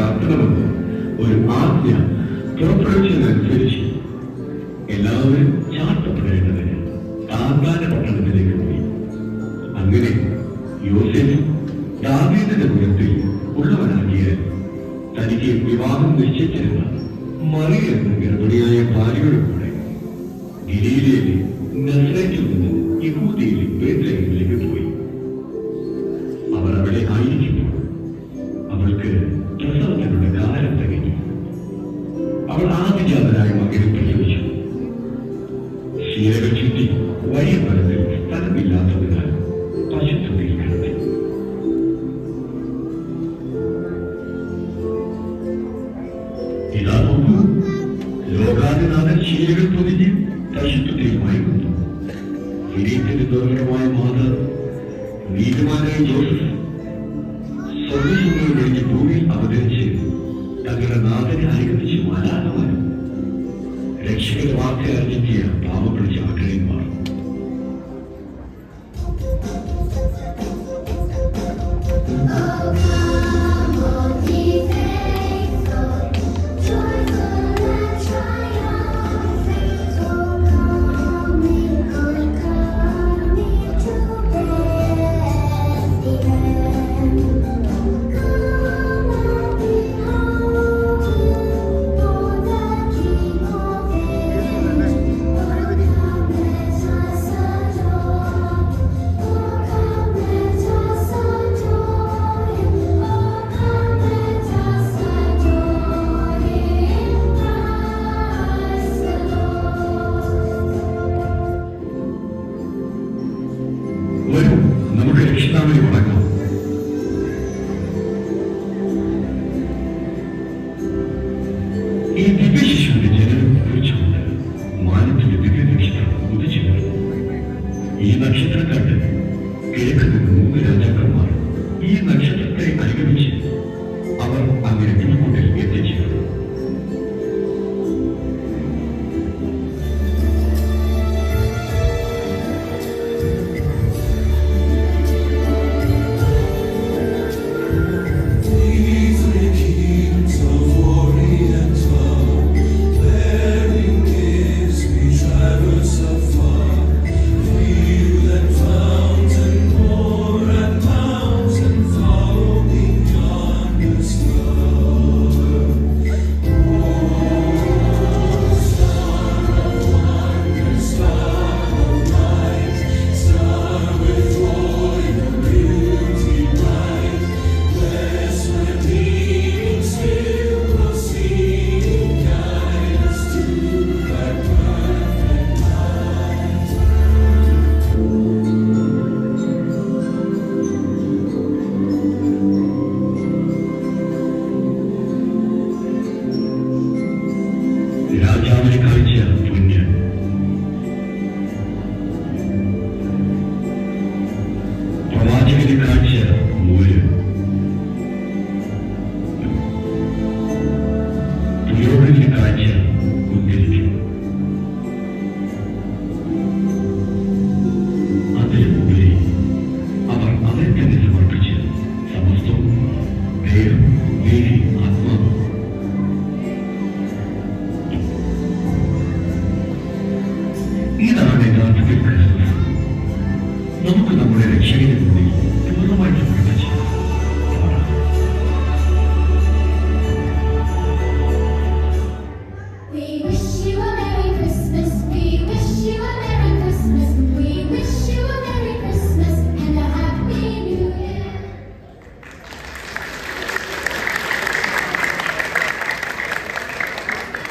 ചാർത്തണമെന്ന് ഒരു ആജ്ഞ പുറപ്പെടുവിച്ചതനുസരിച്ച് എല്ലാവരും ചാർത്തപ്പെടേണ്ടതിന് താന്താന പട്ടണത്തിലേക്ക് പോയി. അങ്ങനെ യോസേഫ് ദാവീദിന്റെ കുലത്തിൽ ഉള്ളവനാകിയ തനിക്ക് വിവാഹം നിശ്ചയിച്ചിരുന്ന മറിയ എന്ന ഗർഭിണിയായ ഭാര്യയുടെ കൂടെ ഗലീലയിലെ നസറേറ്റിൽ നിന്ന് യഹൂദയിലെ ബേത്ലഹേമിലേക്ക് പോയി. അവർ അവിടെ ആയിരിക്കുമ്പോൾ അവൾക്ക് പ്രസവത്തിനുള്ള കാലം തികഞ്ഞു. അവൾ ആദ്യജാതനായ മകനെ പ്രസവിച്ചു. ശീലകൾ ചുറ്റി വലിയ മരത്തിൽ സ്ഥലമില്ലാത്തതിനാൽ പശുത്വത്തിൽ കിടന്നു. ഇതാ നോക്കൂ, ലോകാധിനാഥൻ ശീലകൾ പൊതിഞ്ഞ് പശുത്വത്തിലുമായി വന്നു. വിനീതന്റെ ദുർഘടമായ മാതാവ് നീതിമാനായ ജോസഫ് സ്വർണ്ണസുഖങ്ങൾ കഴിഞ്ഞ് ഭൂമിയിൽ അവതരിച്ച് തങ്ങളുടെ നാഥനെ അനുഗമിച്ച് മാലാകമാരും രക്ഷകന്റെ വാർത്ത അറിഞ്ഞെത്തിയ പാവപ്പെട്ട ചാക്കരന്മാർ. നമുക്ക് രക്ഷിതാവിനെ വണങ്ങാം. ഈ ദിവ്യശിശുവിന്റെ ജനനത്തെ കുറിച്ചുകൊണ്ട് മാനത്തിന്റെ ദിവ്യ നക്ഷത്രം ഉദിച്ചു വരുന്നു. ഈ നക്ഷത്രം കണ്ട് കിഴക്ക് നിന്ന് 3 രാജാക്കന്മാർ ഈ നക്ഷത്രത്തെ അനുഗമിച്ച് അവർ അങ്ങനെ പുൽക്കൂട്ടിൽ എത്തിച്ചേർന്നു. രാജാവിനെ കാഴ്ച പുണ്യ, പ്രവാചകനെ കാഴ്ച മൂല്, പുരോഹിതന്റെ കാഴ്ച കുന്തിരിക്കും. അതിലുപരി അവർ അവരെ തന്നെ സമർപ്പിച്ച് സമസ്തവും ദേഹം വീതി ആത്മാവ് ഇതാണ് യഥാർത്ഥത്തിൽ ക്രിസ്തുസ്. നമുക്ക് നമ്മുടെ രക്ഷകന്റെ മുന്നിൽ പൂർണ്ണമായിട്ട് പ്രകടിച്ചു. We wish you